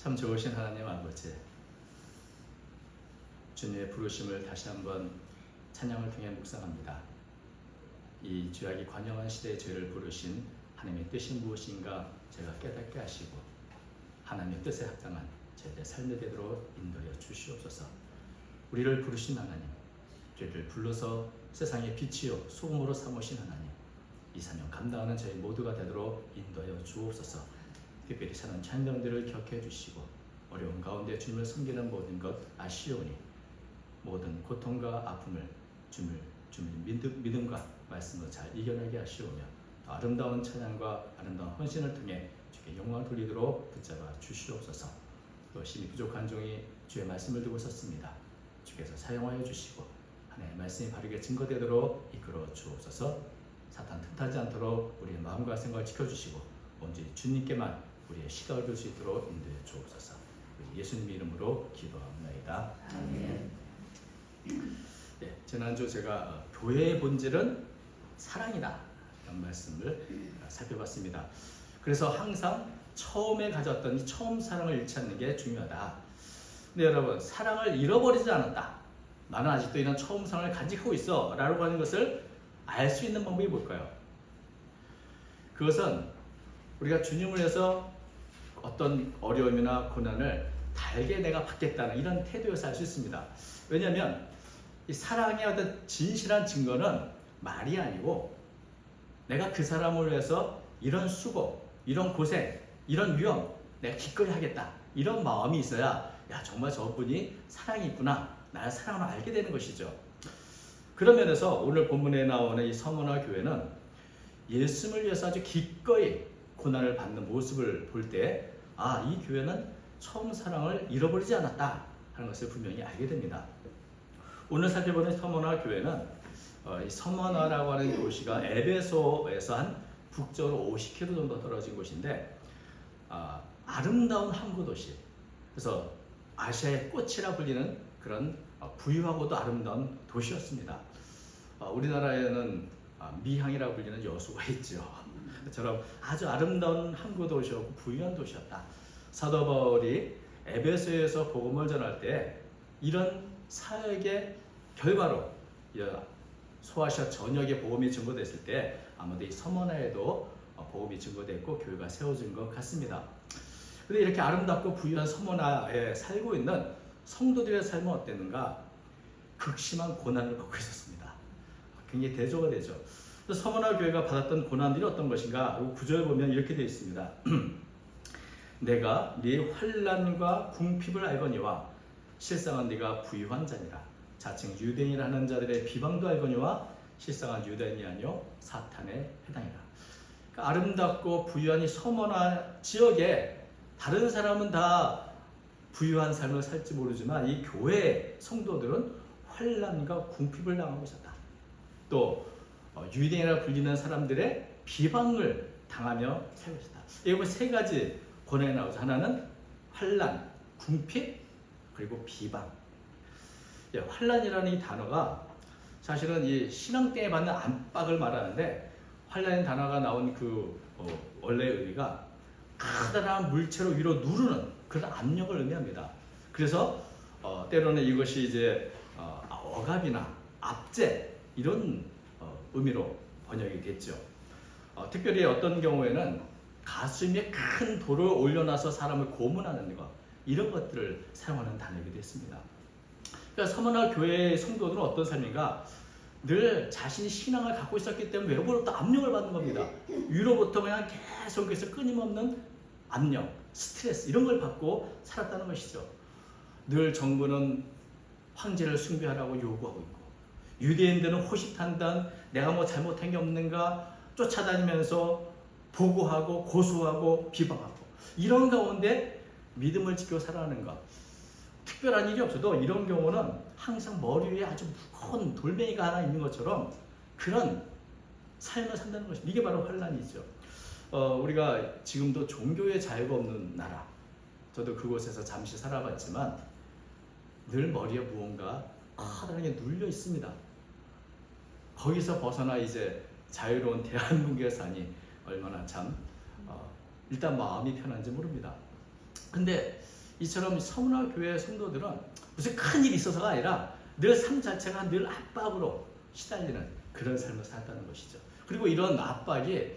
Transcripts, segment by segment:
참 좋으신 하나님 아버지, 주님의 부르심을 다시 한번 찬양을 통해 묵상합니다. 이 죄악이 관영한 시대의 죄를 부르신 하나님의 뜻이 무엇인가 제가 깨닫게 하시고 하나님의 뜻에 합당한 제 삶의 되도록 인도하여 주시옵소서. 우리를 부르신 하나님, 죄를 불러서 세상의 빛이요 소금으로 삼으신 하나님, 이 사명 감당하는 저희 모두가 되도록 인도하여 주옵소서. 특별히 사는 찬양들을 격해 주시고 어려운 가운데 주님을 섬기는 모든 것 아시오니 모든 고통과 아픔을 주님의 믿음과 말씀으로 잘 이겨내게 하시오며 아름다운 찬양과 아름다운 헌신을 통해 주께 영광을 돌리도록 붙잡아 주시옵소서. 또 심히 부족한 종이 주의 말씀을 두고 섰습니다. 주께서 사용하여 주시고 하나님의 말씀이 바르게 증거되도록 이끌어 주옵소서. 사탄 틈타지 않도록 우리의 마음과 생각을 지켜주시고 온전히 주님께만 우리의 시각을 볼 수 있도록 인도해 주옵소서. 예수님 이름으로 기도합니다. 아멘. 네, 지난주 제가 교회의 본질은 사랑이다 이런 말씀을 살펴봤습니다. 그래서 항상 처음에 가졌던 이 처음 사랑을 잃지 않는 게 중요하다. 근데 여러분, 사랑을 잃어버리지 않았다, 나는 아직도 이런 처음 사랑을 간직하고 있어 라고 하는 것을 알 수 있는 방법이 뭘까요? 그것은 우리가 주님을 위해서 어떤 어려움이나 고난을 달게 내가 받겠다는 이런 태도에서 알 수 있습니다. 왜냐하면 이 사랑의 어떤 진실한 증거는 말이 아니고 내가 그 사람을 위해서 이런 수고, 이런 고생, 이런 위험 내가 기꺼이 하겠다 이런 마음이 있어야 야 정말 저분이 사랑이 있구나, 나의 사랑을 알게 되는 것이죠. 그런 면에서 오늘 본문에 나오는 이 서머나 교회는 예수님을 위해서 아주 기꺼이 고난을 받는 모습을 볼 때 아, 이 교회는 처음 사랑을 잃어버리지 않았다 하는 것을 분명히 알게 됩니다. 오늘 살펴보는 서머나 교회는 이 서머나라고 하는 도시가 에베소에서 한 북쪽으로 50km 정도 떨어진 곳인데 아름다운 항구 도시, 그래서 아시아의 꽃이라 불리는 그런 부유하고도 아름다운 도시였습니다. 우리나라에는 미항이라고 불리는 여수가 있죠. 그처럼 아주 아름다운 항구 도시였고 부유한 도시였다. 사도 바울이 에베소에서 복음을 전할 때 이런 사역의 결과로 소아시아 전역에 복음이 증거됐을 때 아무도 이 서머나에도 복음이 증거됐고 교회가 세워진 것 같습니다. 그런데 이렇게 아름답고 부유한 서머나에 살고 있는 성도들의 삶은 어땠는가? 극심한 고난을 받고 있었습니다. 굉장히 대조가 되죠. 서머나 교회가 받았던 고난들이 어떤 것인가? 구절을 보면 이렇게 되어 있습니다. 내가 네 환난과 궁핍을 알거니와 실상은 네가 부유한 자니라. 자칭 유대인이라 하는 자들의 비방도 알거니와 실상은 유대인이 아니요 사탄의 해당이라. 그러니까 아름답고 부유한 이 서머나 지역에 다른 사람은 다 부유한 삶을 살지 모르지만 이 교회 성도들은 환난과 궁핍을 당하고 있었다. 또 유대인이라 불리는 사람들의 비방을 당하며 살고 있었다. 여기 보면 세 가지 고난이 나오죠. 하나는 환난, 궁핍, 그리고 비방. 환난이라는 이 단어가 사실은 이 신앙 때에 받는 압박을 말하는데, 환난이라는 단어가 나온 그 원래의 의미가 커다란 물체로 위로 누르는 그런 압력을 의미합니다. 그래서 때로는 이것이 이제 억압이나 압제 이런 의미로 번역이 됐죠. 특별히 어떤 경우에는 가슴에 큰 돌을 올려놔서 사람을 고문하는 것, 이런 것들을 사용하는 단어이기도 했습니다. 그러니까 서머나 교회의 성도들은 어떤 삶인가? 늘 자신이 신앙을 갖고 있었기 때문에 외부로부터 압력을 받는 겁니다. 위로부터 그냥 계속해서 끊임없는 압력, 스트레스 이런 걸 받고 살았다는 것이죠. 늘 정부는 황제를 숭배하라고 요구하고 있고, 유대인들은 호시탄단 내가 뭐 잘못한 게 없는가 쫓아다니면서 보고하고 고소하고 비방하고, 이런 가운데 믿음을 지켜 살아가는 것, 특별한 일이 없어도 이런 경우는 항상 머리 위에 아주 무거운 돌멩이가 하나 있는 것처럼 그런 삶을 산다는 것입니다. 이게 바로 환난이죠. 우리가 지금도 종교의 자유가 없는 나라, 저도 그곳에서 잠시 살아봤지만 늘 머리에 무언가 커다랗게 눌려 있습니다. 거기서 벗어나 이제 자유로운 대한민국에 사니 얼마나 참 일단 마음이 편한지 모릅니다. 근데 이처럼 서문화 교회 성도들은 무슨 큰 일이 있어서가 아니라 늘 삶 자체가 늘 압박으로 시달리는 그런 삶을 살았다는 것이죠. 그리고 이런 압박으로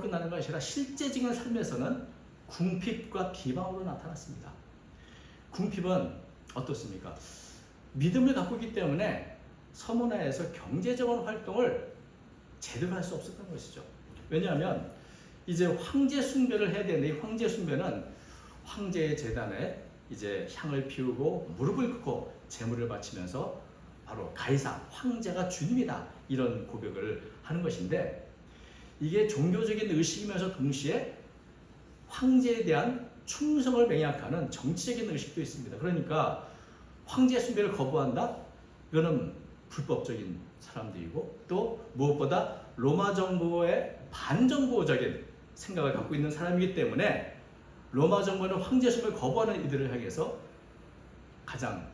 끝나는 것이 아니라 실제적인 삶에서는 궁핍과 비방으로 나타났습니다. 궁핍은 어떻습니까? 믿음을 갖고 있기 때문에 서문화에서 경제적인 활동을 제대로 할 수 없었던 것이죠. 왜냐하면 이제 황제 숭배를 해야 되는데 이 황제 숭배는 황제의 제단에 이제 향을 피우고 무릎을 꿇고 제물을 바치면서 바로 가이사, 황제가 주님이다 이런 고백을 하는 것인데 이게 종교적인 의식이면서 동시에 황제에 대한 충성을 맹약하는 정치적인 의식도 있습니다. 그러니까 황제 숭배를 거부한다? 이거는 불법적인 사람들이고 또 무엇보다 로마 정부의 반정부적인 생각을 갖고 있는 사람이기 때문에 로마 정부는 황제 숭배를 거부하는 이들을 향해서 가장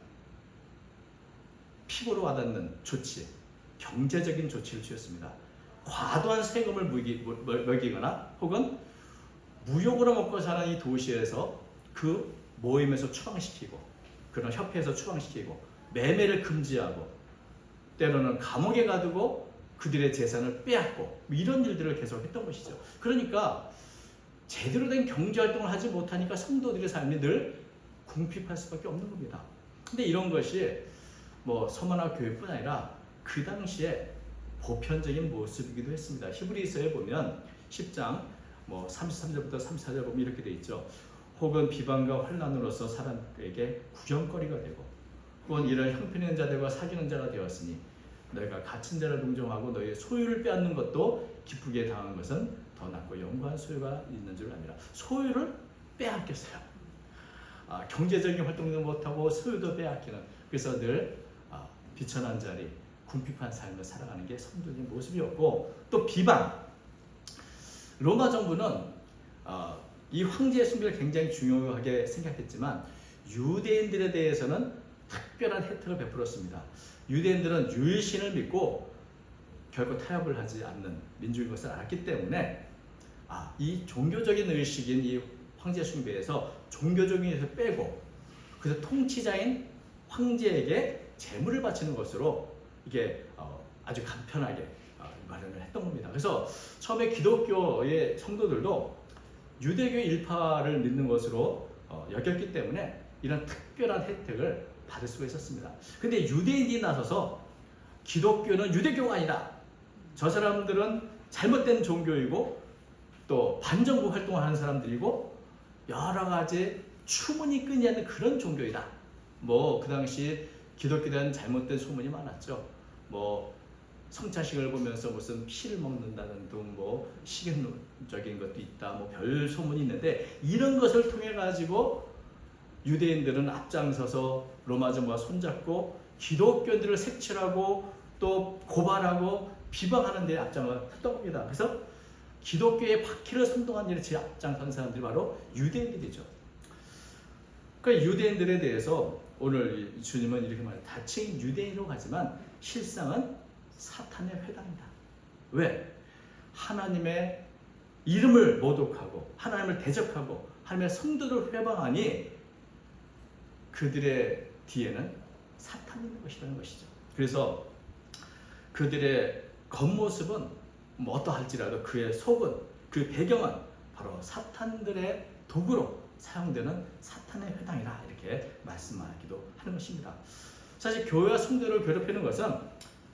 피고로 와닿는 조치, 경제적인 조치를 취했습니다. 과도한 세금을 먹이거나 혹은 무역으로 먹고 사는 이 도시에서 그 모임에서 추방시키고 그런 협회에서 추방시키고 매매를 금지하고 때로는 감옥에 가두고 그들의 재산을 빼앗고 이런 일들을 계속 했던 것이죠. 그러니까 제대로 된 경제활동을 하지 못하니까 성도들의 삶이 늘 궁핍할 수밖에 없는 겁니다. 근데 이런 것이 서문화 교회뿐 아니라 그 당시에 보편적인 모습이기도 했습니다. 히브리서에 보면 10장 33절부터 34절 보면 이렇게 돼 있죠. 혹은 비방과 환난으로서 사람에게 구경거리가 되고 혹은 이런 형편있는 자들과 사귀는 자가 되었으니 너희가 갇힌 자를 동정하고 너희의 소유를 빼앗는 것도 기쁘게 당한 것은 더 낫고 영광한 소유가 있는 줄 아니라. 소유를 빼앗겼어요. 경제적인 활동도 못하고 소유도 빼앗기는, 그래서 늘 비천한 자리, 궁핍한 삶을 살아가는 게 성도의 모습이었고, 또 비방. 로마 정부는 이 황제의 숭배를 굉장히 중요하게 생각했지만 유대인들에 대해서는 특별한 혜택을 베풀었습니다. 유대인들은 유일신을 믿고 결코 타협을 하지 않는 민족인 것을 알았기 때문에 이 종교적인 의식인 이 황제 숭배에서 종교적인 의식을 빼고 그래서 통치자인 황제에게 제물을 바치는 것으로 이게 아주 간편하게 마련을 했던 겁니다. 그래서 처음에 기독교의 성도들도 유대교 일파를 믿는 것으로 여겼기 때문에 이런 특별한 혜택을 받을 수가 있었습니다. 근데 유대인이 나서서 기독교는 유대교가 아니다, 저 사람들은 잘못된 종교이고 또 반정부 활동을 하는 사람들이고 여러 가지 추문이 끊이지 않는 그런 종교이다. 그 당시 기독교에 대한 잘못된 소문이 많았죠. 성찬식을 보면서 무슨 피를 먹는다는 등 식인적인 것도 있다, 별 소문이 있는데 이런 것을 통해 가지고 유대인들은 앞장서서 로마 정부와 손잡고 기독교인들을 색출하고 또 고발하고 비방하는 데 앞장을 했던 겁니다. 그래서 기독교의 박해를 선동한 일에 제일 앞장선 사람들이 바로 유대인들이죠. 그러니까 유대인들에 대해서 오늘 주님은 이렇게 말해요. 다칭 유대인으로 가지만 실상은 사탄의 회당이다. 왜? 하나님의 이름을 모독하고 하나님을 대적하고 하나님의 성도를 회방하니 그들의 뒤에는 사탄이 있는 것이라는 것이죠. 그래서 그들의 겉모습은 어떠할지라도 그의 속은, 그 배경은 바로 사탄들의 도구로 사용되는 사탄의 회당이라 이렇게 말씀하기도 하는 것입니다. 사실 교회와 성도를 괴롭히는 것은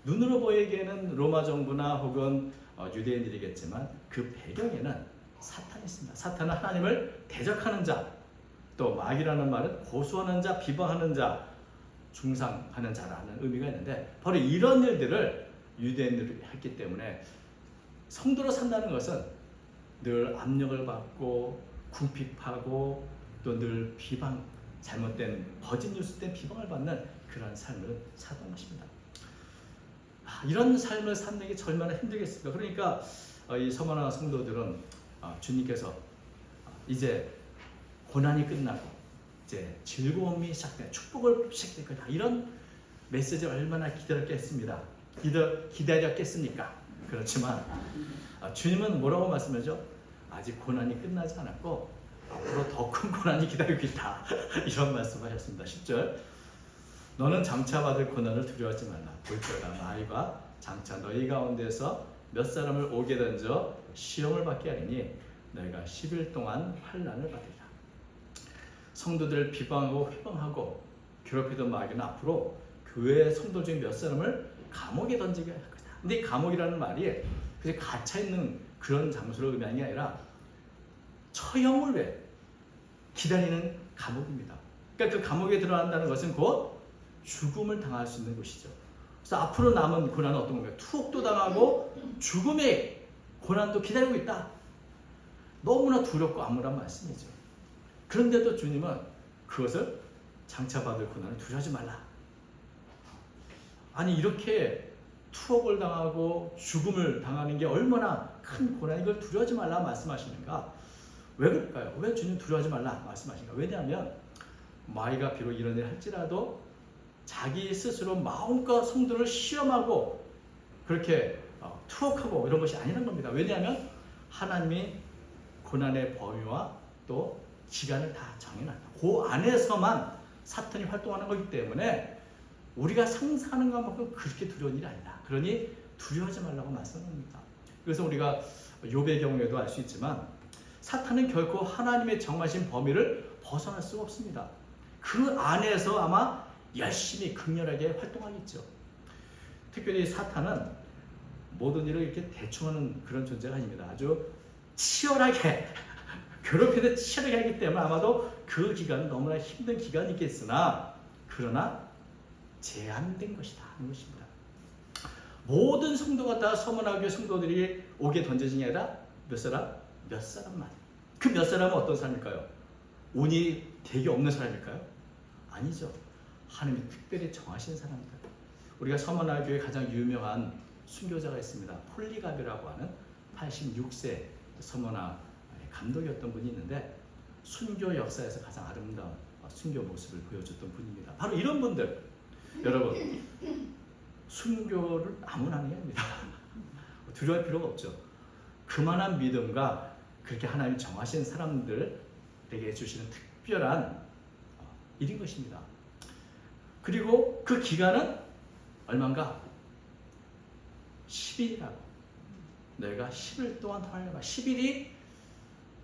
눈으로 보이기에는 로마 정부나 혹은 유대인들이겠지만 그 배경에는 사탄이 있습니다. 사탄은 하나님을 대적하는 자, 또 마귀라는 말은 고소하는 자, 비방하는 자, 중상하는 자라는 의미가 있는데 바로 이런 일들을 유대인들이 했기 때문에 성도로 산다는 것은 늘 압력을 받고 궁핍하고 또 늘 비방, 잘못된 거짓 뉴스 때문에 비방을 받는 그런 삶을 살던 것입니다. 이런 삶을 사는 게 얼마나 힘들겠습니까? 그러니까 이 서문화 성도들은 주님께서 이제 고난이 끝나고 이제 즐거움이 시작돼, 축복을 시작될 거다, 이런 메시지를 얼마나 기다렸겠습니까? 그렇지만 주님은 뭐라고 말씀하죠? 아직 고난이 끝나지 않았고 앞으로 더 큰 고난이 기다리고 있다. 이런 말씀하셨습니다. 10절. 너는 장차 받을 고난을 두려워하지 말라. 볼지어다 나이가 장차 너희 가운데서 몇 사람을 오게 던져 시험을 받게 하리니 너희가 10일 동안 환난을 받으리라. 성도들을 비방하고 회방하고 괴롭히던 마귀는 앞으로 교회 성도 중 몇 사람을 감옥에 던지게 할 거다. 근데 이 감옥이라는 말이 그냥 갇혀 있는 그런 장소를 의미하는 게 아니라 처형을 왜 기다리는 감옥입니다. 그러니까 그 감옥에 들어간다는 것은 곧 죽음을 당할 수 있는 곳이죠. 그래서 앞으로 남은 고난은 어떤 건가요? 투옥도 당하고 죽음의 고난도 기다리고 있다. 너무나 두렵고 암울한 말씀이죠. 그런데도 주님은 그것을 장차 받을 고난을 두려워하지 말라. 아니 이렇게 투옥을 당하고 죽음을 당하는 게 얼마나 큰 고난인 걸 두려워하지 말라 말씀하시는가? 왜 그럴까요? 왜 주님 두려워하지 말라 말씀하시는가? 왜냐하면 마귀가 비록 이런 일을 할지라도 자기 스스로 마음껏 성도를 시험하고 그렇게 투옥하고 이런 것이 아니란 겁니다. 왜냐하면 하나님이 고난의 범위와 또 기간을 다 정해놨다. 그 안에서만 사탄이 활동하는 거기 때문에 우리가 상상하는 것만큼 그렇게 두려운 일이 아니다. 그러니 두려워하지 말라고 말씀합니다. 그래서 우리가 욥의 경우에도 알 수 있지만 사탄은 결코 하나님의 정하신 범위를 벗어날 수가 없습니다. 그 안에서 아마 열심히 극렬하게 활동하겠죠. 특별히 사탄은 모든 일을 이렇게 대충하는 그런 존재가 아닙니다. 아주 치열하게 괴롭히듯 치열하게 하기 때문에 아마도 그 기간은 너무나 힘든 기간이겠으나 그러나 제한된 것이다 하는 것입니다. 모든 성도가 다 서문화교회 성도들이 오게 던져진 게 아니라 몇 사람? 몇 사람만. 그 몇 사람은 어떤 사람일까요? 운이 되게 없는 사람일까요? 아니죠. 하나님이 특별히 정하신 사람들. 우리가 서문화교회 가장 유명한 순교자가 있습니다. 폴리가비라고 하는 86세 서문화 감독이었던 분이 있는데 순교 역사에서 가장 아름다운 순교 모습을 보여줬던 분입니다. 바로 이런 분들. 여러분 순교를 아무나 하는 게 아닙니다. 두려워할 필요가 없죠. 그만한 믿음과 그렇게 하나님이 정하신 사람들에게 주시는 특별한 일인 것입니다. 그리고 그 기간은 얼마인가? 10일이라고. 내가 10일 동안 하려면 10일이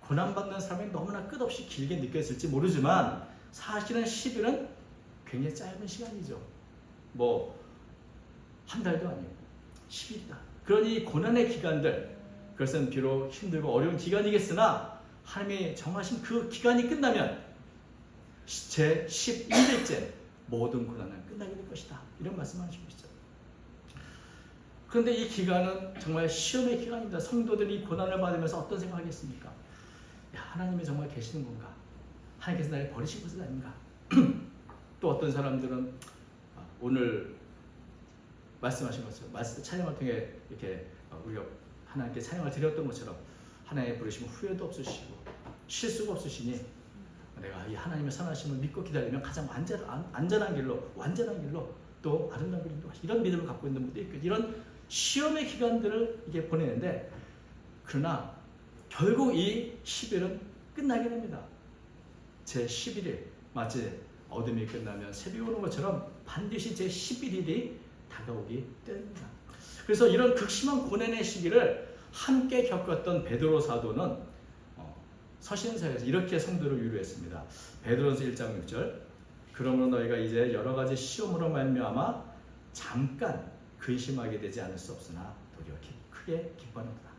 고난받는 사람이 너무나 끝없이 길게 느껴질지 모르지만 사실은 10일은 굉장히 짧은 시간이죠. 뭐 한 달도 아니고 10일이다. 그러니 고난의 기간들 그것은 비록 힘들고 어려운 기간이겠으나 하나님이 정하신 그 기간이 끝나면 제 11일째 모든 고난은 끝나게 될 것이다. 이런 말씀하시고 있죠. 그런데 이 기간은 정말 시험의 기간입니다. 성도들이 고난을 받으면서 어떤 생각하겠습니까? 야, 하나님이 정말 계시는 건가? 하나님께서 나를 버리신 것은 아닌가? 또 어떤 사람들은 오늘 말씀하신 것처럼 찬양을 통해 이렇게 우리가 하나님께 찬양을 드렸던 것처럼 하나님의 부르심은 후회도 없으시고 실수가 없으시니 내가 이 하나님의 선하심을 믿고 기다리면 가장 안전한 길로 완전한 길로 또 아름다운 길로 이런 믿음을 갖고 있는 분들이 있고 이런 시험의 기간들을 이게 보내는데 그러나 결국 이 10일은 끝나게 됩니다. 제 11일 마치 어둠이 끝나면 새벽이 오는 것처럼 반드시 제 11일이 다가오기 때문입니다. 그래서 이런 극심한 고난의 시기를 함께 겪었던 베드로 사도는 서신서에서 이렇게 성도를 위로했습니다. 베드로서 1장 6절 그러므로 너희가 이제 여러 가지 시험으로 말미암아 잠깐 근심하게 되지 않을 수 없으나 도리어 크게 기뻐하는구나.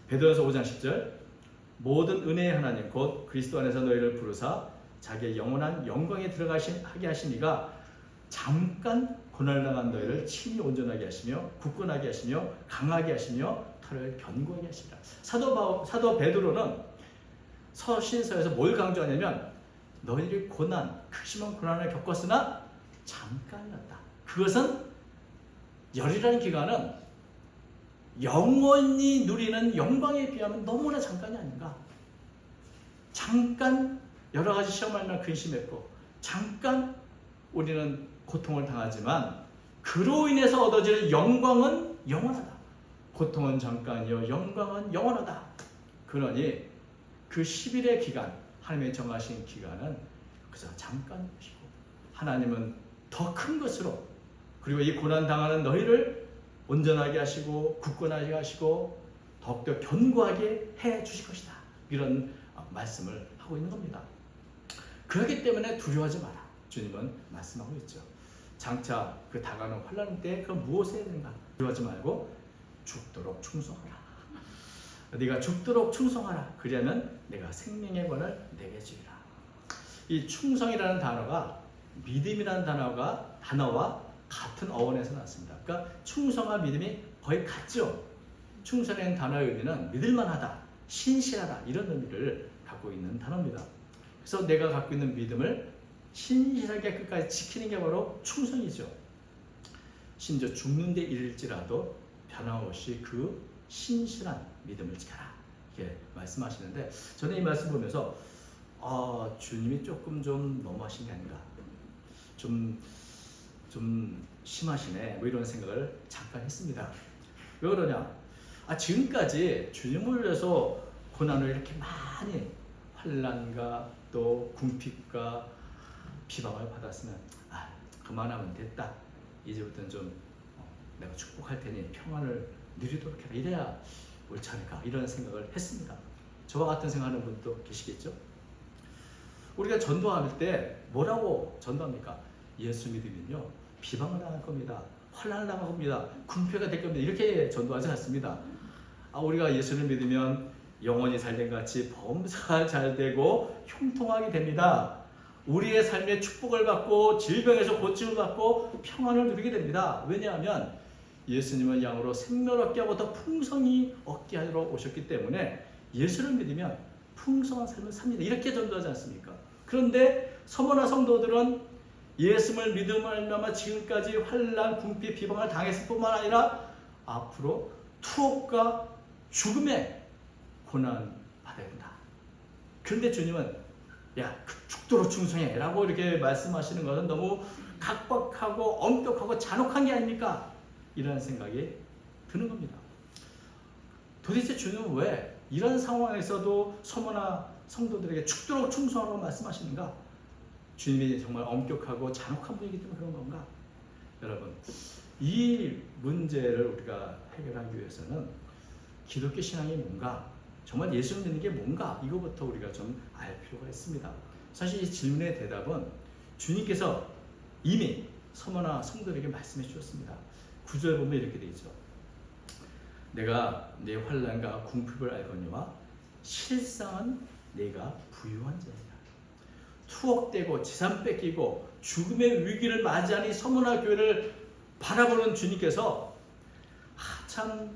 베드로서 5장 10절 모든 은혜의 하나님 곧 그리스도 안에서 너희를 부르사 자기의 영원한 영광에 하게 하신 이가 잠깐 고난을 당한 너희를 친히 온전하게 하시며 굳건하게 하시며 강하게 하시며 털을 견고하게 하시리라. 사도 베드로는 서신서에서 뭘 강조하냐면 너희들이 극심한 고난을 겪었으나 잠깐이었다. 그것은 열이라는 기간은 영원히 누리는 영광에 비하면 너무나 잠깐이 아닌가. 잠깐 여러 가지 시험을 근심했고 잠깐 우리는 고통을 당하지만 그로 인해서 얻어지는 영광은 영원하다. 고통은 잠깐이요 영광은 영원하다. 그러니 그 10일의 기간 하나님의 정하신 기간은 그저 잠깐 것이고 하나님은 더 큰 것으로 그리고 이 고난 당하는 너희를 온전하게 하시고 굳건하게 하시고 더욱더 견고하게 해 주실 것이다. 이런 말씀을 하고 있는 겁니다. 그렇기 때문에 두려워하지 마라. 주님은 말씀하고 있죠. 장차 그 다가오는 환난 때 그 무엇을 해야 되는가? 두려워하지 말고 죽도록 충성하라. 네가 죽도록 충성하라. 그리하면 내가 생명의 권을 내게 주리라. 이 충성이라는 단어가 믿음이라는 단어와 같은 어원에서 났습니다. 그러니까 충성과 믿음이 거의 같죠. 충성이라는 단어의 의미는 믿을만하다, 신실하다 이런 의미를 갖고 있는 단어입니다. 그래서 내가 갖고 있는 믿음을 신실하게 끝까지 지키는 게 바로 충성이죠. 심지어 죽는 데 이를지라도 변함없이 그 신실한 믿음을 지켜라 이렇게 말씀하시는데 저는 이 말씀 보면서 주님이 조금 좀 너무하신 게 아닌가 좀 심하시네 뭐 이런 생각을 잠깐 했습니다. 왜 그러냐? 지금까지 주님을 위해서 고난을 이렇게 많이 환난과 또 궁핍과 비방을 받았으면 그만하면 됐다. 이제부터는 좀 내가 축복할 테니 평안을 누리도록 해라. 이래야 옳지 않을까 이런 생각을 했습니다. 저와 같은 생각하는 분도 계시겠죠? 우리가 전도할 때 뭐라고 전도합니까? 예수 믿으면요 비방을 당할 겁니다. 환난을 당할 겁니다. 궁핍가 될 겁니다. 이렇게 전도하지 않습니다. 우리가 예수를 믿으면 영원히 살된 같이 범사가 잘 되고 형통하게 됩니다. 우리의 삶에 축복을 받고 질병에서 고침을 받고 평안을 누리게 됩니다. 왜냐하면 예수님은 양으로 생명을 얻게 하고 더 풍성히 얻게 하러 오셨기 때문에 예수를 믿으면 풍성한 삶을 삽니다. 이렇게 전도하지 않습니까? 그런데 서머나 성도들은 예수를 믿음을 지금까지 환난, 궁핍, 비방을 당했을 뿐만 아니라 앞으로 투옥과 죽음의 고난 받아야 된다. 그런데 주님은 죽도록 충성해 라고 이렇게 말씀하시는 것은 너무 각박하고 엄격하고 잔혹한 게 아닙니까? 이런 생각이 드는 겁니다. 도대체 주님은 왜 이런 상황에서도 서머나 성도들에게 죽도록 충성하라고 말씀하시는가? 주님이 정말 엄격하고 잔혹한 분이기 때문에 그런 건가? 여러분, 이 문제를 우리가 해결하기 위해서는 기독교 신앙이 뭔가, 정말 예수 믿는 게 뭔가, 이거부터 우리가 좀 알 필요가 있습니다. 사실 이 질문의 대답은 주님께서 이미 서머나 성도들에게 말씀해 주셨습니다. 9절 보면 이렇게 되어 있죠. 내가 내 환난과 궁핍을 알거니와 실상은 내가 부유한 자이다. 투옥되고 재산 뺏기고 죽음의 위기를 맞이하니 서머나 교회를 바라보는 주님께서 참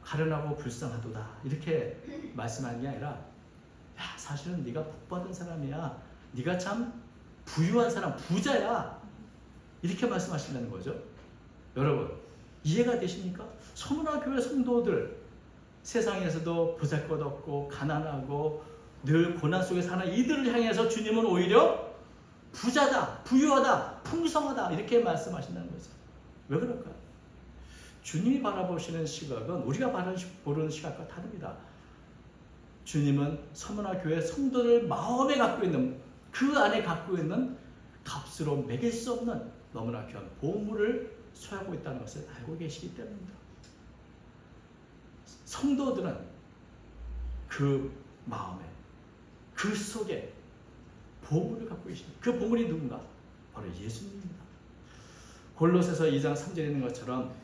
가련하고 불쌍하도다 이렇게 말씀하는 게 아니라 사실은 네가 복받은 사람이야. 네가 참 부유한 사람, 부자야. 이렇게 말씀하신다는 거죠. 여러분 이해가 되십니까? 서머나 교회 성도들 세상에서도 보잘것없고 가난하고 늘 고난 속에 사는 이들을 향해서 주님은 오히려 부자다, 부유하다, 풍성하다 이렇게 말씀하신다는 거죠. 왜 그럴까요? 주님이 바라보시는 시각은 우리가 보는 시각과 다릅니다. 주님은 서머나 교회 성도들 마음에 갖고 있는 그 안에 갖고 있는 값으로 매길 수 없는 너무나 귀한 보물을 소유하고 있다는 것을 알고 계시기 때문입니다. 성도들은 그 마음에 그 속에 보물을 갖고 계십니다. 그 보물이 누군가? 바로 예수님입니다. 골로새서 2장 3절에 있는 것처럼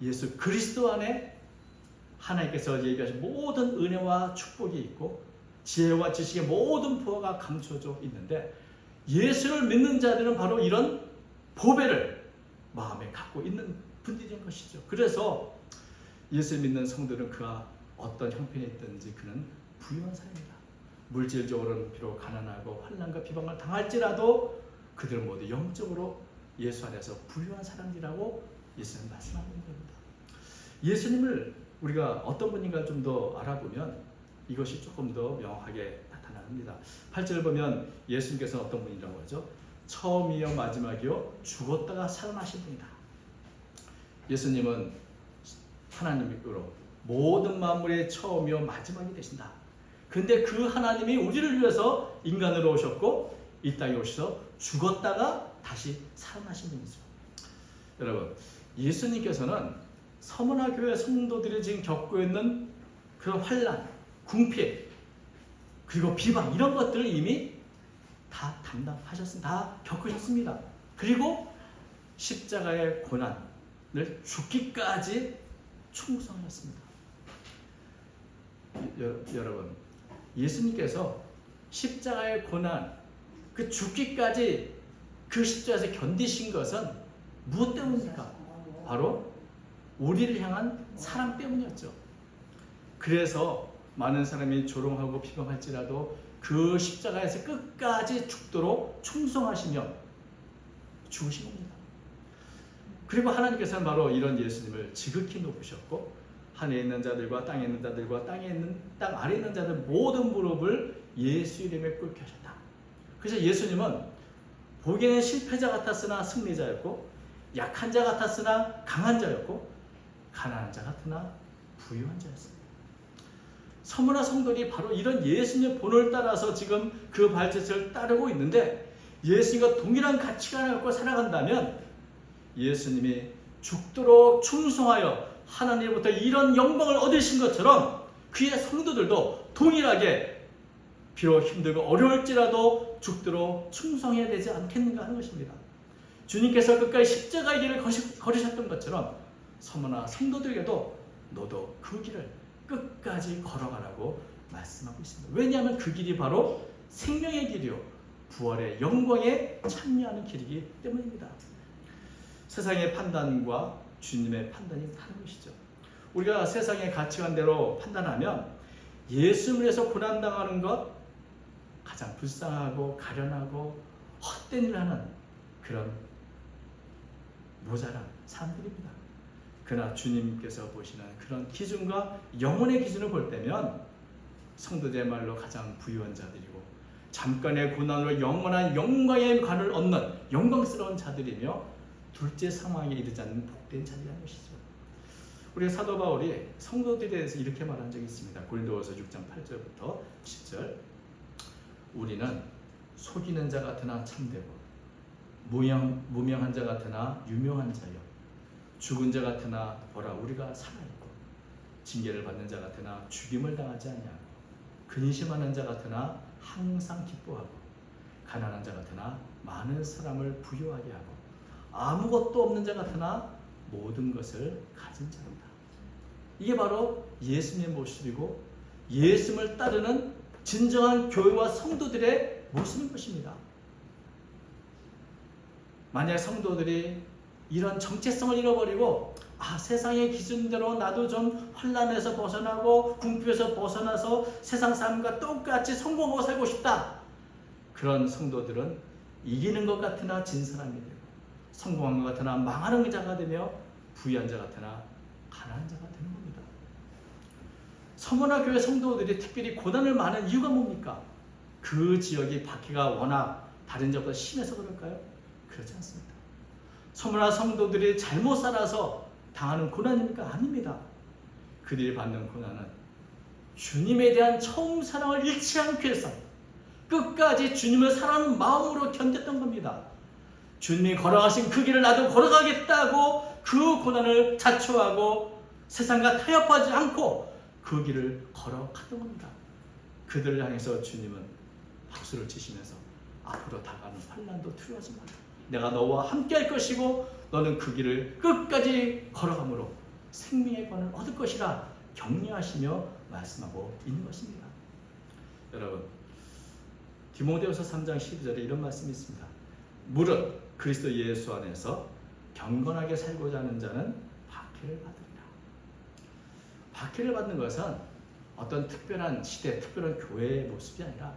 예수 그리스도 안에 하나님께서 얘기하신 모든 은혜와 축복이 있고 지혜와 지식의 모든 부하가 감춰져 있는데 예수를 믿는 자들은 바로 이런 보배를 마음에 갖고 있는 분들인 것이죠. 그래서 예수 믿는 성도는 그가 어떤 형편이 있든지 그는 부유한 사람입니다. 물질적으로는 비록 가난하고 환난과 비방을 당할지라도 그들은 모두 영적으로 예수 안에서 부유한 사람이라고 예수님은 말씀하는 겁니다. 예수님을 우리가 어떤 분인가 좀 더 알아보면 이것이 조금 더 명확하게 나타납니다. 8절을 보면 예수님께서 어떤 분이라고 하죠? 처음이요 마지막이요 죽었다가 살아나신 분이다. 예수님은 하나님으로 모든 만물의 처음이요 마지막이 되신다. 근데 그 하나님이 우리를 위해서 인간으로 오셨고 이 땅에 오셔서 죽었다가 다시 살아나신 분이죠. 여러분, 예수님께서는 서머나 교회 성도들이 지금 겪고 있는 그런 환난, 궁핍, 그리고 비방 이런 것들을 이미 다 담당하셨습니다. 다 겪으셨습니다. 그리고 십자가의 고난을 죽기까지 충성하셨습니다. 여러분, 예수님께서 십자가의 고난, 그 죽기까지 그 십자가에서 견디신 것은 무엇 때문입니까? 바로 우리를 향한 사랑 때문이었죠. 그래서 많은 사람이 조롱하고 비방할지라도 그 십자가에서 끝까지 죽도록 충성하시며 죽으신 겁니다. 그리고 하나님께서는 바로 이런 예수님을 지극히 높으셨고 하늘에 있는 자들과 땅에 있는 자들과 땅 아래에 있는 자들 모든 무릎을 예수 이름에 꿇게 하셨다. 그래서 예수님은 보기에는 실패자 같았으나 승리자였고 약한 자 같았으나 강한 자였고 가난한 자 같으나 부유한 자였습니다. 서머나 성도들이 바로 이런 예수님의 본을 따라서 지금 그 발자취를 따르고 있는데 예수님과 동일한 가치관을 갖고 살아간다면 예수님이 죽도록 충성하여 하나님으로부터 이런 영광을 얻으신 것처럼 그의 성도들도 동일하게 비록 힘들고 어려울지라도 죽도록 충성해야 되지 않겠는가 하는 것입니다. 주님께서 끝까지 십자가의 길을 걸으셨던 것처럼 서머나 성도들에게도 너도 그 길을 끝까지 걸어가라고 말씀하고 있습니다. 왜냐하면 그 길이 바로 생명의 길이요 부활의 영광에 참여하는 길이기 때문입니다. 세상의 판단과 주님의 판단이 다른 것이죠. 우리가 세상의 가치관대로 판단하면 예수님을 위해서 고난당하는 것 가장 불쌍하고 가련하고 헛된 일을 하는 그런 모자란 사람들입니다. 그러나 주님께서 보시는 그런 기준과 영혼의 기준을 볼 때면 성도들의 말로 가장 부유한 자들이고 잠깐의 고난으로 영원한 영광의 관을 얻는 영광스러운 자들이며 둘째 상황에 이르지 않는 복된 자들이라는 것이죠. 우리 사도 바울이 성도들에 대해서 이렇게 말한 적이 있습니다. 고린도후서 6장 8절부터 10절 우리는 속이는 자 같으나 참되고 무명한 자 같으나 유명한 자여 죽은 자 같으나 보라 우리가 살아있고 징계를 받는 자 같으나 죽임을 당하지 아니하고 근심하는 자 같으나 항상 기뻐하고 가난한 자 같으나 많은 사람을 부유하게 하고 아무것도 없는 자 같으나 모든 것을 가진 자입니다. 이게 바로 예수님의 모습이고 예수님을 따르는 진정한 교회와 성도들의 모습인 것입니다. 만약 성도들이 이런 정체성을 잃어버리고 세상의 기준대로 나도 좀 환난에서 벗어나고 궁핍에서 벗어나서 세상 사람과 똑같이 성공하고 살고 싶다. 그런 성도들은 이기는 것 같으나 진 사람이 되고 성공한 것 같으나 망하는 자가 되며 부유한 자 같으나 가난한 자가 되는 겁니다. 서머나 교회 성도들이 특별히 고난을 많은 이유가 뭡니까? 그 지역이 박해가 워낙 다른 지역보다 심해서 그럴까요? 그렇지 않습니다. 서머나 성도들이 잘못 살아서 당하는 고난입니까? 아닙니다. 그들이 받는 고난은 주님에 대한 처음 사랑을 잃지 않기 위해서 끝까지 주님을 사랑하는 마음으로 견뎠던 겁니다. 주님이 걸어가신 그 길을 나도 걸어가겠다고 그 고난을 자초하고 세상과 타협하지 않고 그 길을 걸어갔던 겁니다. 그들을 향해서 주님은 박수를 치시면서 앞으로 다가는 환난도 두려워하지 마라. 내가 너와 함께 할 것이고 너는 그 길을 끝까지 걸어감으로 생명의 권을 얻을 것이라 격려하시며 말씀하고 있는 것입니다. 여러분, 디모데후서 3장 12절에 이런 말씀이 있습니다. 무릇 그리스도 예수 안에서 경건하게 살고자 하는 자는 박해를 받으리라. 박해를 받는 것은 어떤 특별한 시대, 특별한 교회의 모습이 아니라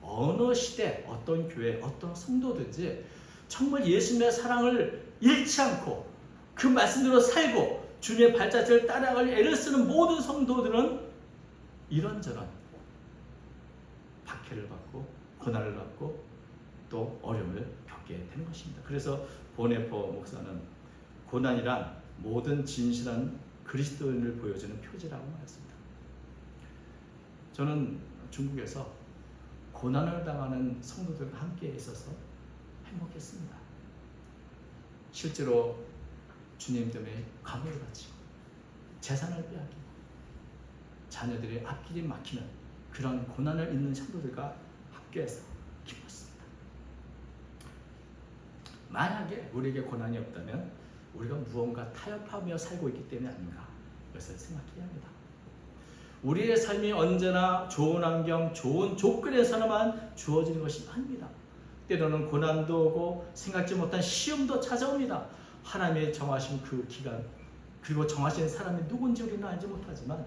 어느 시대, 어떤 교회, 어떤 성도든지 정말 예수님의 사랑을 잃지 않고 그 말씀대로 살고 주님의 발자취를 따라갈 애를 쓰는 모든 성도들은 이런저런 박해를 받고 고난을 받고 또 어려움을 겪게 되는 것입니다. 그래서 보네포 목사는 고난이란 모든 진실한 그리스도인을 보여주는 표지라고 말했습니다. 저는 중국에서 고난을 당하는 성도들과 함께 있어서 행복했습니다. 실제로 주님 때문에 감옥에 갇히고 재산을 빼앗기고 자녀들의 앞길이 막히는 그런 고난을 있는 성도들과 함께해서 기뻤습니다. 만약에 우리에게 고난이 없다면 우리가 무언가 타협하며 살고 있기 때문이 아닌가, 그것을 생각해야 합니다. 우리의 삶이 언제나 좋은 환경, 좋은 조건에서만 주어지는 것이 아닙니다. 때로는 고난도 오고 생각지 못한 시험도 찾아옵니다. 하나님의 정하신 그 기간, 그리고 정하신 사람이 누군지 우리는 알지 못하지만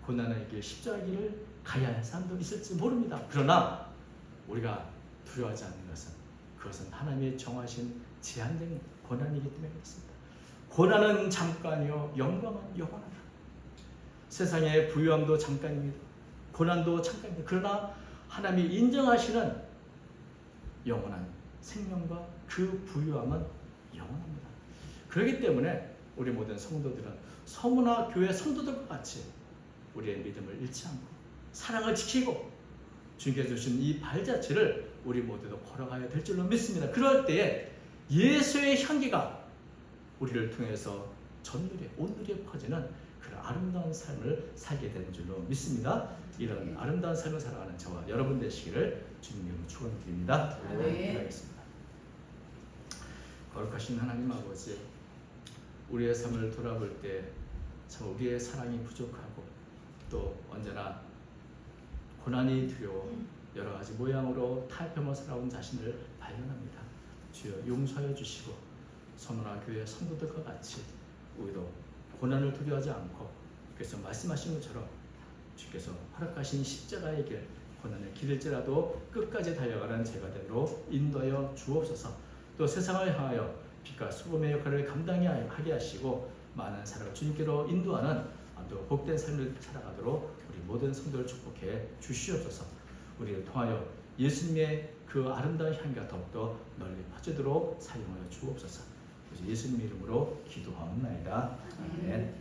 고난의 길, 십자가의 길을 가야 할 사람도 있을지 모릅니다. 그러나 우리가 두려워하지 않는 것은 그것은 하나님의 정하신 제한된 고난이기 때문에 그렇습니다. 고난은 잠깐이요 영광은 영원하다. 세상의 부유함도 잠깐입니다. 고난도 잠깐입니다. 그러나 하나님이 인정하시는 영원한 생명과 그 부유함은 영원합니다. 그렇기 때문에 우리 모든 성도들은 서문화 교회 성도들과 같이 우리의 믿음을 잃지 않고 사랑을 지키고 주님께서 주신 이 발자취를 우리 모두도 걸어가야 될 줄로 믿습니다. 그럴 때에 예수의 향기가 우리를 통해서 전누리에 온누리에 퍼지는 그런 아름다운 삶을 살게 되는 줄로 믿습니다. 이런 아름다운 삶을 살아가는 저와 여러분 되시기를 주님 이름으로 축원드립니다. 기도하겠습니다. 거룩하신 하나님 아버지, 우리의 삶을 돌아볼 때 참 우리의 사랑이 부족하고 또 언제나 고난이 두려워 여러 가지 모양으로 타협하며 살아온 자신을 발견합니다. 주여 용서하여 주시고 서문화 교회 성도들과 같이 우리도 고난을 두려워하지 않고 그래서 말씀하신 것처럼 주께서 허락하신 십자가의 길, 고난의 길일지라도 끝까지 달려가는 제가 되도록 인도하여 주옵소서. 또 세상을 향하여 빛과 소금의 역할을 감당하게 하시고 많은 사람을 주님께로 인도하는 또 복된 삶을 살아가도록 우리 모든 성도를 축복해 주시옵소서. 우리를 통하여 예수님의 그 아름다운 향기가 더욱더 널리 퍼지도록 사용하여 주옵소서. 예수님 이름으로 기도하옵나이다. 아멘.